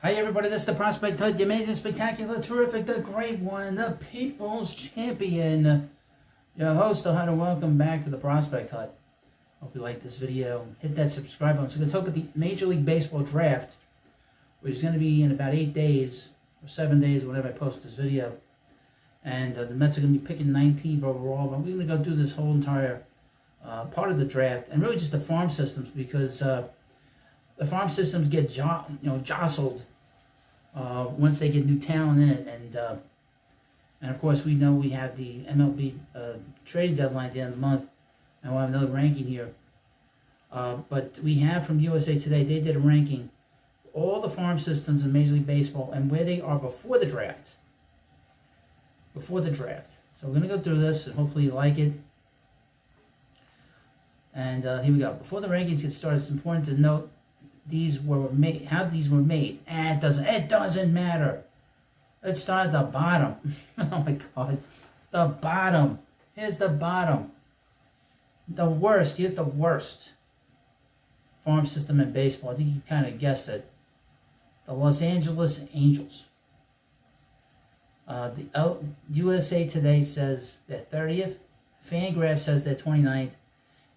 Hi everybody, this is the Prospect Hut, the amazing, spectacular, terrific, the great one, the people's champion. Your host, and welcome back to the Prospect Hut. Hope you like this video. Hit that subscribe button. So we're going to talk about the Major League Baseball Draft, which is going to be in about 8 days, or 7 days, whenever I post this video. And the Mets are going to be picking 19th overall, but we're going to go through this whole entire part of the draft, and really just the farm systems, because the farm systems get jostled once they get new talent in it, and of course we know we have the MLB trading deadline at the end of the month, and we'll have another ranking here. But we have from USA Today, they did a ranking of all the farm systems in Major League Baseball and where they are before the draft. Before the draft. So we're going to go through this and hopefully you like it. And here we go. Before the rankings get started, it's important to note these were made. How these were made? It doesn't matter. Let's start at the bottom. Oh my God, the bottom. Here's the bottom. The worst. Here's the worst farm system in baseball. I think you kind of guessed it. The Los Angeles Angels. The USA Today says they're 30th. Fangraph says they're 29th.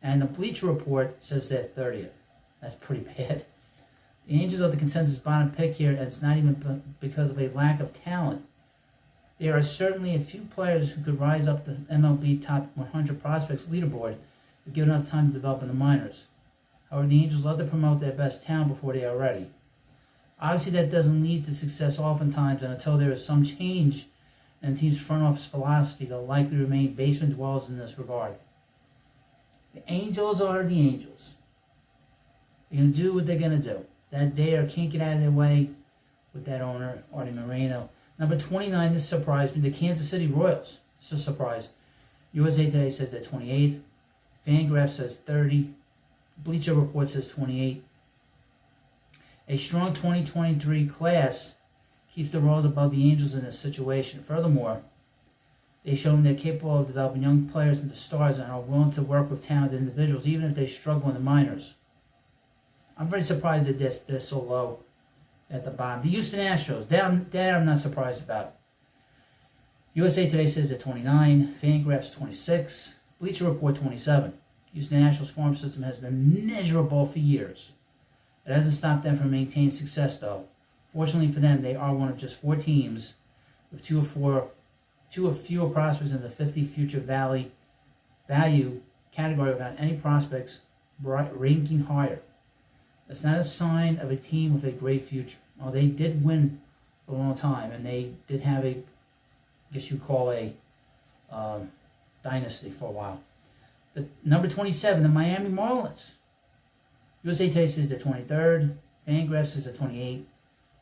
And the Bleacher Report says they're 30th. That's pretty bad. The Angels are the consensus bottom pick here, and it's not even because of a lack of talent. There are certainly a few players who could rise up the MLB top 100 prospects leaderboard if given enough time to develop in the minors. However, the Angels love to promote their best talent before they are ready. Obviously, that doesn't lead to success oftentimes, and until there is some change in the team's front office philosophy, they'll likely remain basement dwellers in this regard. The Angels are the Angels. They're going to do what they're going to do. That they can't get out of their way with that owner, Artie Moreno. Number 29, this surprised me, the Kansas City Royals. It's a surprise. USA Today says they're 28th. Fangraph says 30. Bleacher Report says 28. A strong 2023 class keeps the Royals above the Angels in this situation. Furthermore, they've shown they're capable of developing young players into stars and are willing to work with talented individuals, even if they struggle in the minors. I'm very surprised that they're so low at the bottom. The Houston Astros, that I'm not surprised about. USA Today says they're 29. Fangraphs 26. Bleacher Report 27. Houston Astros farm system has been miserable for years. It hasn't stopped them from maintaining success, though. Fortunately for them, they are one of just 4 teams with two or fewer prospects in the 50 future value category without any prospects ranking higher. That's not a sign of a team with a great future. Well, they did win for a long time, and they did have I guess you'd call a dynasty for a while. The number 27, the Miami Marlins. USA Today says they're 23rd. Fangraph says they're 28.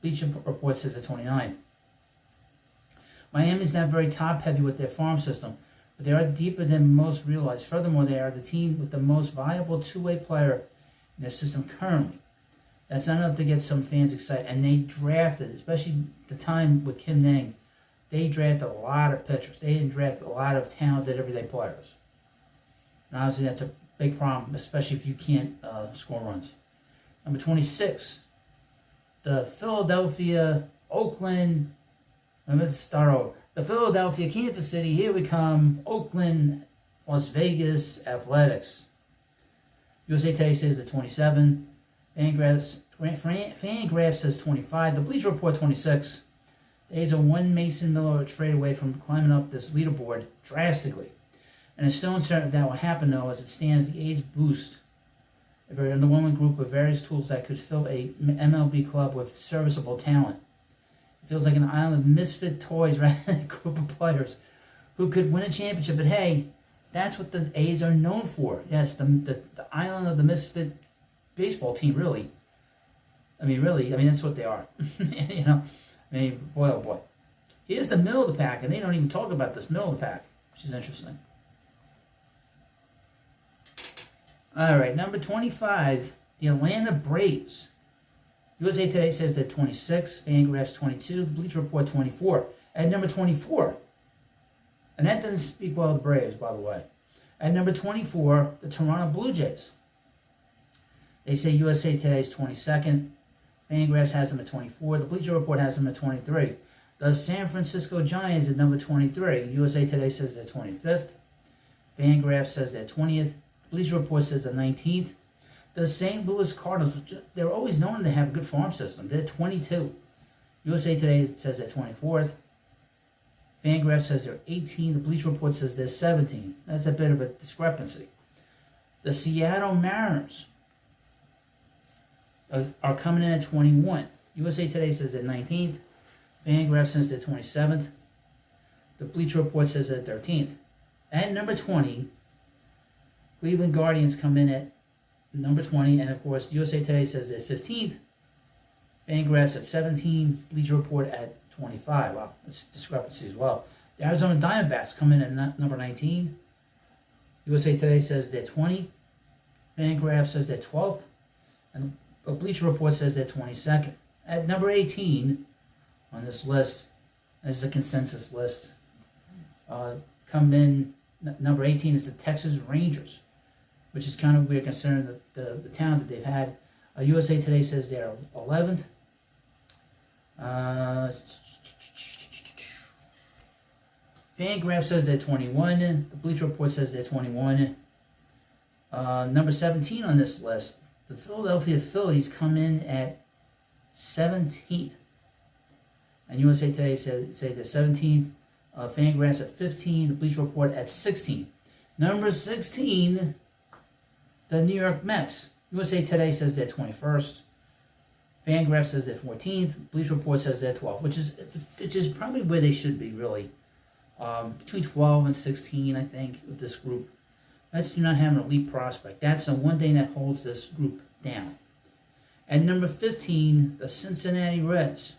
Bleacher Report says they're 29. Miami's not very top-heavy with their farm system, but they are deeper than most realize. Furthermore, they are the team with the most valuable two-way player in their system currently. That's not enough to get some fans excited. And they drafted, especially the time with Kim Nang, they drafted a lot of pitchers. They didn't draft a lot of talented everyday players. And obviously that's a big problem, especially if you can't score runs. Number 26, the Philadelphia, Oakland, let's start over. The Philadelphia, Kansas City, here we come, Oakland, Las Vegas Athletics. USA Today says the 27. Fangraph says 25. The Bleacher Report 26. The A's are one Mason Miller trade away from climbing up this leaderboard drastically. And it's still uncertain if that will happen, though. As it stands, the A's boast a very underwhelming group of various tools that could fill a MLB club with serviceable talent. It feels like an island of misfit toys rather than a group of players who could win a championship. But hey, that's what the A's are known for. Yes, the island of the misfit baseball team, really. I mean, that's what they are. Boy, oh boy. Here's the middle of the pack, and they don't even talk about this middle of the pack, which is interesting. All right, number 25, the Atlanta Braves. USA Today says they're 26. Fangraphs 22. Bleacher Report 24. At number 24, and that doesn't speak well of the Braves, by the way. At number 24, the Toronto Blue Jays. They say USA Today is 22nd. Fangraphs has him at 24. The Bleacher Report has him at 23. The San Francisco Giants at number 23. USA Today says they're 25th. Fangraphs says they're 20th. Bleacher Report says they're 19th. The St. Louis Cardinals, they're always known to have a good farm system. They're 22. USA Today says they're 24th. Fangraphs says they're 18. The Bleacher Report says they're 17. That's a bit of a discrepancy. The Seattle Mariners are coming in at 21. USA Today says they're 19th. Fangraphs says they're 27th. The Bleacher Report says they're 13th. At number 20, Cleveland Guardians come in at number 20. And, of course, USA Today says they're 15th. Fangraphs at 17. Bleacher Report at 25. Wow, that's discrepancy as well. The Arizona Diamondbacks come in at number 19. USA Today says they're 20. Fangraphs says they're 12th. And the Bleacher Report says they're 22nd. At number 18 on this list, this is a consensus list, number 18 is the Texas Rangers, which is kind of weird considering the talent that they've had. USA Today says they're 11th. Fangraph says they're 21. The Bleacher Report says they're 21. Number 17 on this list, the Philadelphia Phillies come in at 17th. And USA Today say they're 17th. Fangraphs at 15. The Bleacher Report at 16. Number 16, the New York Mets. USA Today says they're 21st. Fangraph says they're 14th. Bleacher Report says they're 12th, which is probably where they should be, really. Between 12 and 16, I think, with this group. Mets do not have an elite prospect. That's the one thing that holds this group down. At number 15, the Cincinnati Reds.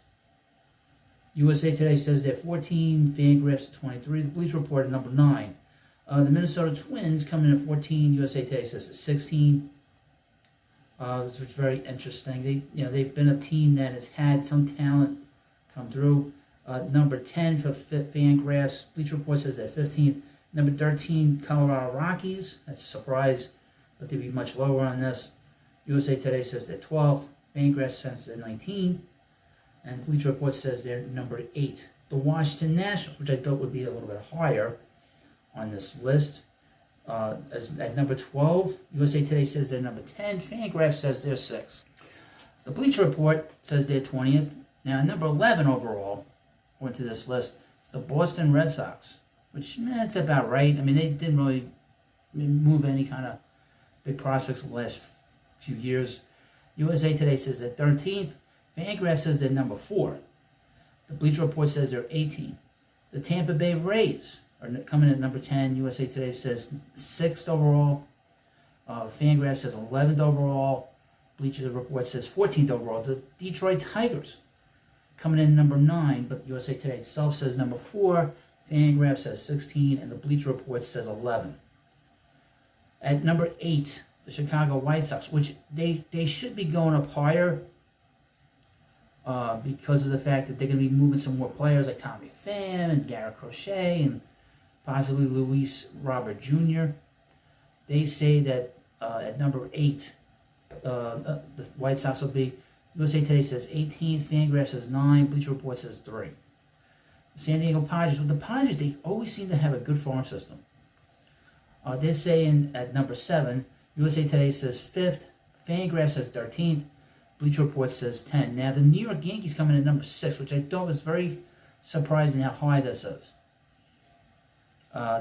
USA Today says they're 14. Fangraphs at 23. The Bleacher Report at number 9. The Minnesota Twins come in at 14. USA Today says it's 16. Which is very interesting. They've been a team that has had some talent come through. Number 10 for Fangraphs. Bleacher Report says they're 15th. Number 13, Colorado Rockies. That's a surprise, but they'd be much lower on this. USA Today says they're 12th. Fangraphs says they're 19. And Bleacher Report says they're number 8. The Washington Nationals, which I thought would be a little bit higher on this list. At number 12, USA Today says they're number 10. Fangraphs says they're 6th. The Bleacher Report says they're 20th. Now, at number 11 overall, according to this list, is the Boston Red Sox, which, that's about right. I mean, they didn't really move any kind of big prospects the last few years. USA Today says they're 13th. Fangraphs says they're number 4. The Bleacher Report says they're 18th. The Tampa Bay Rays are coming in at number 10. USA Today says 6th overall. Fangraphs says 11th overall. Bleacher Report says 14th overall. The Detroit Tigers coming in at number 9, but USA Today itself says number 4. Fangraphs says 16, and the Bleacher Report says 11. At number 8, the Chicago White Sox, which they should be going up higher because of the fact that they're going to be moving some more players like Tommy Pham and Garrett Crochet and possibly Luis Robert Jr. They say that at number 8, the White Sox will be, USA Today says 18, Fangraphs says 9, Bleacher Report says 3. San Diego Padres, with the Padres, they always seem to have a good farm system. They're saying at number 7, USA Today says 5th, Fangraphs says 13th, Bleacher Report says 10. Now, the New York Yankees come in at number 6, which I thought was very surprising how high this is.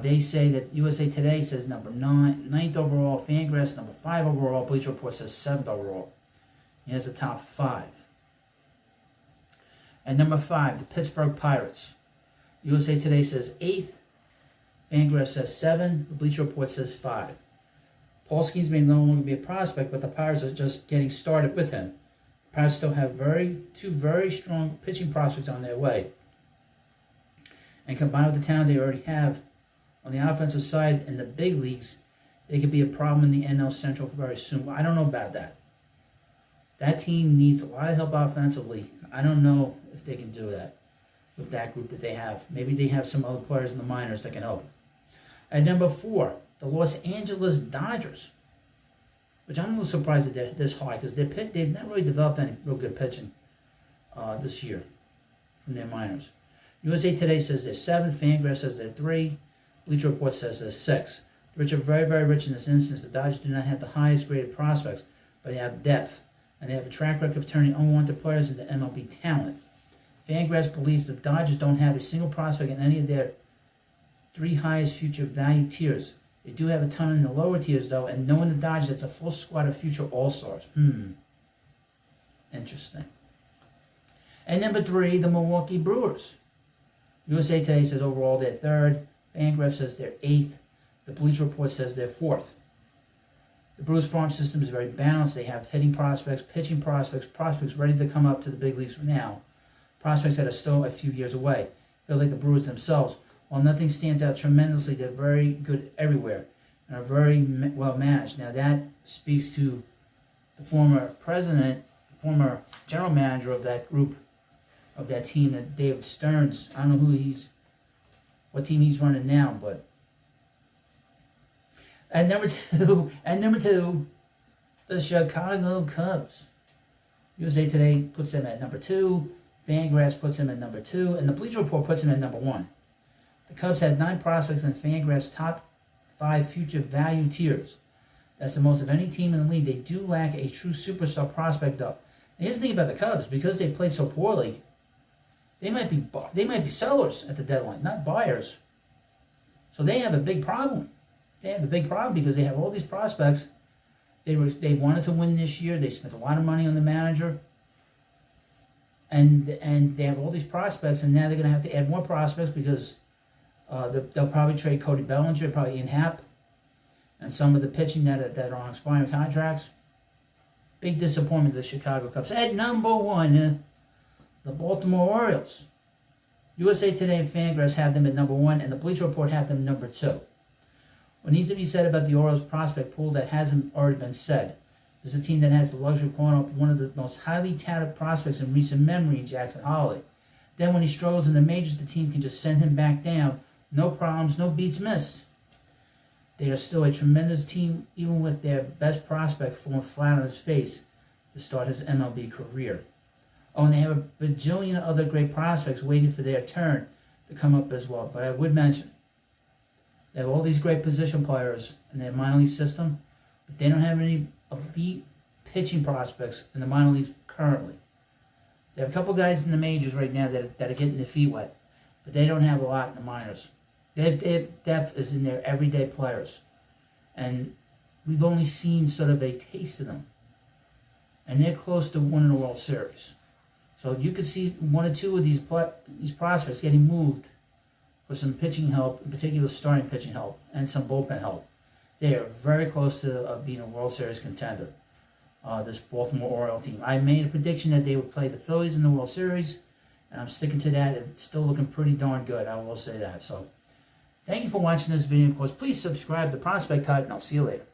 They say that USA Today says number 9th overall, Fangraphs number 5 overall, Bleacher Report says 7th overall. Here's the top 5. At number 5, the Pittsburgh Pirates. USA Today says 8th, Fangraphs says 7, the Bleacher Report says 5. Paul Skeens may no longer be a prospect, but the Pirates are just getting started with him. The Pirates still have two very strong pitching prospects on their way. And combined with the talent they already have on the offensive side in the big leagues, they could be a problem in the NL Central very soon. I don't know about that. That team needs a lot of help offensively. I don't know if they can do that with that group that they have. Maybe they have some other players in the minors that can help. At number 4, the Los Angeles Dodgers. which I'm a little surprised that they're this high because they've not really developed any real good pitching this year from their minors. USA Today says they're 7th. Fangraphs says they're 3. Bleacher Report says they're 6. The rich are very, very rich in this instance. The Dodgers do not have the highest graded prospects, but they have depth, and they have a track record of turning unwanted players into MLB talent. Fangraphs believes the Dodgers don't have a single prospect in any of their 3 highest future value tiers. They do have a ton in the lower tiers, though, and knowing the Dodgers, it's a full squad of future All-Stars. Interesting. And number 3, the Milwaukee Brewers. USA Today says overall they're 3rd. Fangraphs says they're 8th. The Bleacher Report says they're 4th. The Brewers farm system is very balanced. They have hitting prospects, pitching prospects, prospects ready to come up to the big leagues now, prospects that are still a few years away. Feels like the Brewers themselves. While nothing stands out tremendously, they're very good everywhere and are very well managed. Now that speaks to the former president, former general manager of that group, of that team, that David Stearns. I don't know what team he's running now, but. And number two, the Chicago Cubs. USA Today puts them at number 2. Fangraphs puts them at number 2, and the Bleacher Report puts them at number 1. The Cubs have 9 prospects in Fangraphs' top 5 future value tiers. That's the most of any team in the league. They do lack a true superstar prospect, though. And here's the thing about the Cubs: because they played so poorly, they might be sellers at the deadline, not buyers. So they have a big problem. They have a big problem because they have all these prospects. They wanted to win this year. They spent a lot of money on the manager. And they have all these prospects, and now they're going to have to add more prospects because they'll probably trade Cody Bellinger, probably Ian Happ, and some of the pitching that are on expiring contracts. Big disappointment to the Chicago Cubs. At number 1, the Baltimore Orioles. USA Today and Fangraphs have them at number 1, and the Bleacher Report have them number 2. What needs to be said about the Orioles prospect pool that hasn't already been said? This is a team that has the luxury of calling up one of the most highly touted prospects in recent memory, Jackson Holliday. Then when he struggles in the majors, the team can just send him back down. No problems, no beats missed. They are still a tremendous team, even with their best prospect falling flat on his face to start his MLB career. Oh, and they have a bajillion other great prospects waiting for their turn to come up as well. But I would mention, they have all these great position players in their minor league system, but they don't have any elite pitching prospects in the minor leagues currently. They have a couple guys in the majors right now that are getting their feet wet, but they don't have a lot in the minors. Their depth is in their everyday players, and we've only seen sort of a taste of them, and they're close to winning a World Series. So you could see 1 or 2 of these prospects getting moved for some pitching help, in particular starting pitching help, and some bullpen help. They are very close to being a World Series contender, this Baltimore Oriole team. I made a prediction that they would play the Phillies in the World Series, and I'm sticking to that. It's still looking pretty darn good, I will say that. So, thank you for watching this video. Of course, please subscribe to Prospect Type, and I'll see you later.